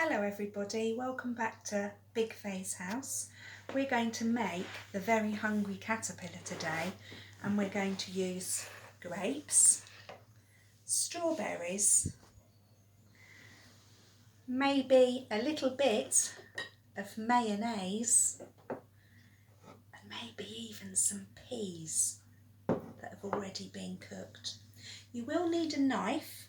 Hello everybody, welcome back to Big Faye's house. We're going to make the Very Hungry Caterpillar today, and we're going to use grapes, strawberries, maybe a little bit of mayonnaise, and maybe even some peas that have already been cooked. You will need a knife,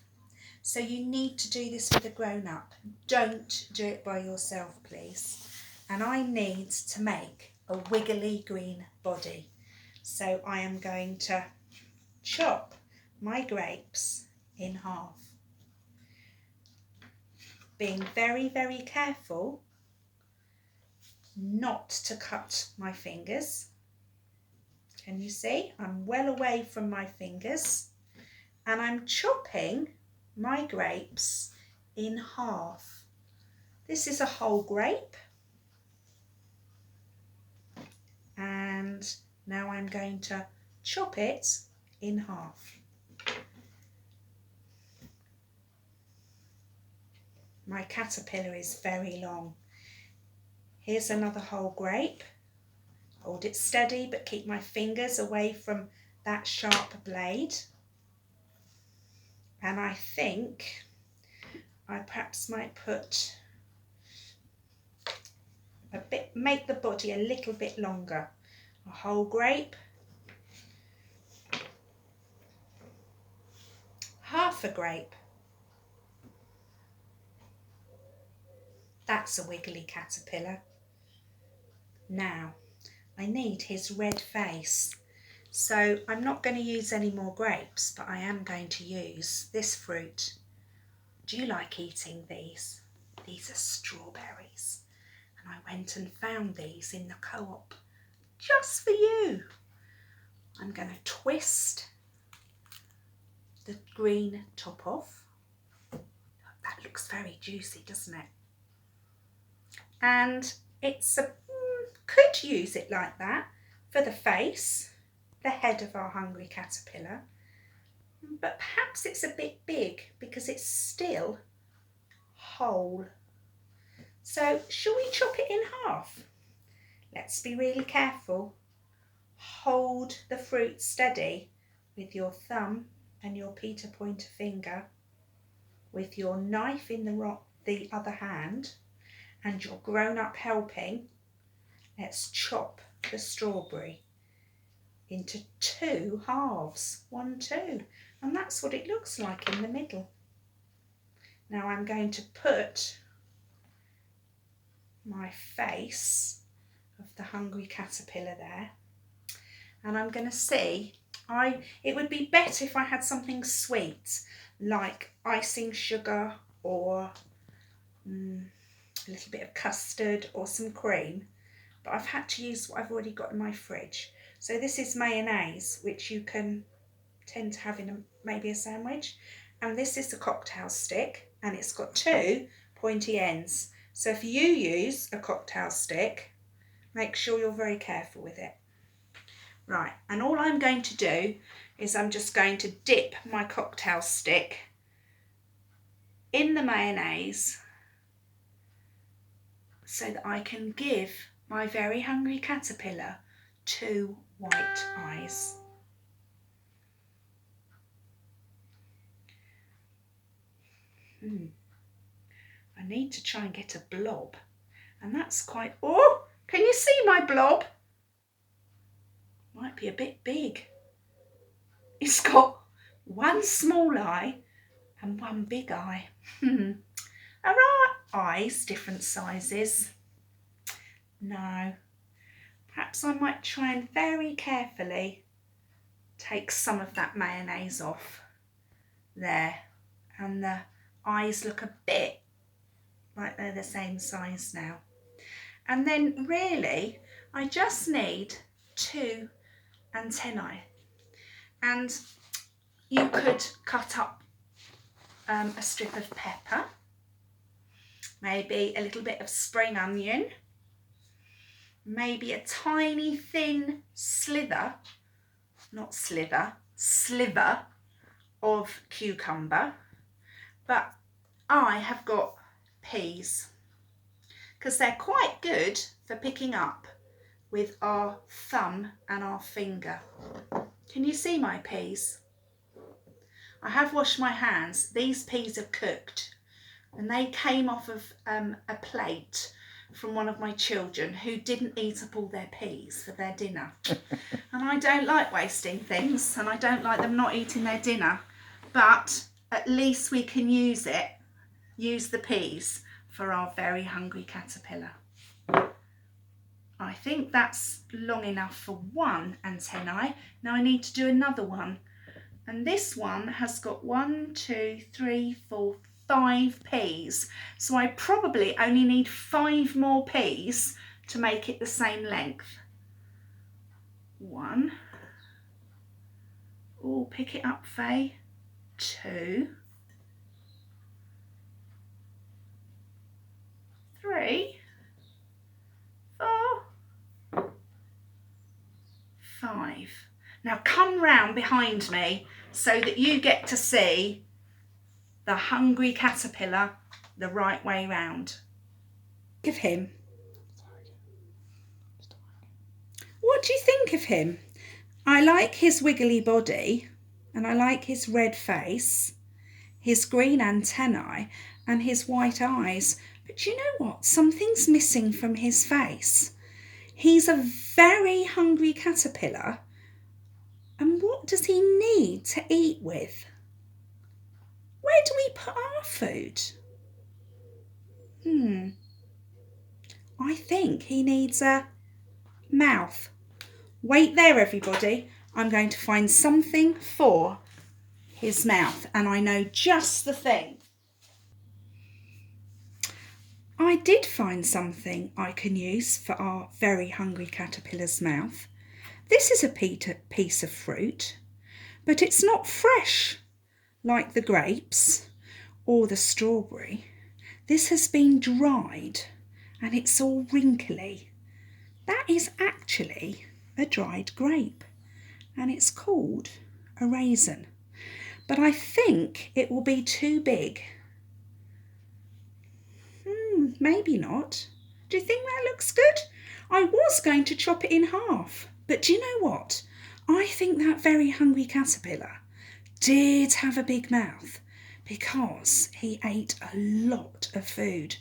so you need to do this with a grown-up. Don't do it by yourself, please. And I need to make a wiggly green body. So I am going to chop my grapes in half. Being very, very careful not to cut my fingers. Can you see? I'm well away from my fingers. And I'm chopping my grapes in half. This is a whole grape. And now I'm going to chop it in half. My caterpillar is very long. Here's another whole grape. Hold it steady, but keep my fingers away from that sharp blade. And I think I perhaps might put make the body a little bit longer. A whole grape, half a grape. That's a wiggly caterpillar. Now, I need his red face. So I'm not going to use any more grapes, but I am going to use this fruit. Do you like eating these? These are strawberries. And I went and found these in the Co-op just for you. I'm going to twist the green top off. That looks very juicy, doesn't it? And it's could use it like that for the face, the head of our hungry caterpillar, but perhaps it's a bit big because it's still whole. So shall we chop it in half? Let's be really careful. Hold the fruit steady with your thumb and your Peter Pointer finger, with your knife in the other hand, and your grown-up helping. Let's chop the strawberry into two halves, 1, 2, and that's what it looks like in the middle. Now I'm going to put my face of the hungry caterpillar there, and I'm going to see, it would be better if I had something sweet like icing sugar or a little bit of custard or some cream, but I've had to use what I've already got in my fridge. So this is mayonnaise, which you can tend to have in maybe a sandwich, and this is a cocktail stick, and it's got 2 pointy ends. So if you use a cocktail stick, make sure you're very careful with it. Right, and all I'm going to do is I'm just going to dip my cocktail stick in the mayonnaise so that I can give my very hungry caterpillar 2 white eyes. I need to try and get a blob, and that's quite, oh, can you see my blob? Might be a bit big. It's got 1 small eye and 1 big eye. Are our eyes different sizes? No. Perhaps I might try and very carefully take some of that mayonnaise off there, and the eyes look a bit like they're the same size now. And then really I just need 2 antennae, and you could cut up a strip of pepper, maybe a little bit of spring onion, maybe a tiny thin sliver of cucumber, but I have got peas because they're quite good for picking up with our thumb and our finger. Can you see my peas? I have washed my hands. These peas are cooked and they came off of a plate from one of my children who didn't eat up all their peas for their dinner. And I don't like wasting things and I don't like them not eating their dinner, but at least we can use the peas for our very hungry caterpillar. I think that's long enough for one antennae. Now I need to do another one. And this one has got 1, 2, 3, 4, 5 peas. So I probably only need 5 more peas to make it the same length. 1. Oh, pick it up, Faye. 2. 3. 4. 5. Now come round behind me so that you get to see the hungry caterpillar the right way round. Of him. What do you think of him? I like his wiggly body and I like his red face, his green antennae and his white eyes. But you know what? Something's missing from his face. He's a very hungry caterpillar. And what does he need to eat with? Where do we put our food? I think he needs a mouth. Wait there, everybody. I'm going to find something for his mouth, and I know just the thing. I did find something I can use for our very hungry caterpillar's mouth. This is a piece of fruit, but it's not fresh like the grapes or the strawberry. This has been dried and it's all wrinkly. That is actually a dried grape and it's called a raisin. But I think it will be too big. Maybe not. Do you think that looks good? I was going to chop it in half. But do you know what? I think that very hungry caterpillar did have a big mouth because he ate a lot of food.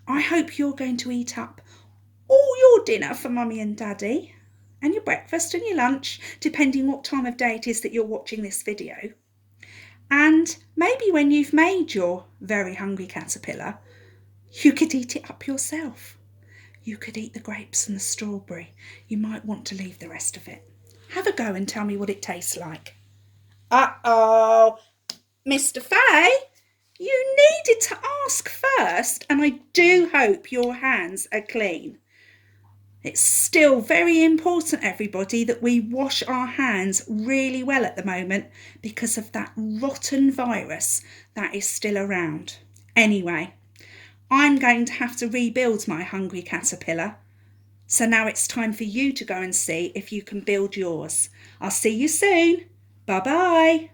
I hope you're going to eat up all your dinner for Mummy and Daddy and your breakfast and your lunch, depending what time of day it is that you're watching this video. And maybe when you've made your very hungry caterpillar, you could eat it up yourself. You could eat the grapes and the strawberry. You might want to leave the rest of it. Have a go and tell me what it tastes like. Uh-oh, Mr. Fay, you needed to ask first, and I do hope your hands are clean. It's still very important, everybody, that we wash our hands really well at the moment because of that rotten virus that is still around. Anyway, I'm going to have to rebuild my hungry caterpillar. So now it's time for you to go and see if you can build yours. I'll see you soon. Bye-bye.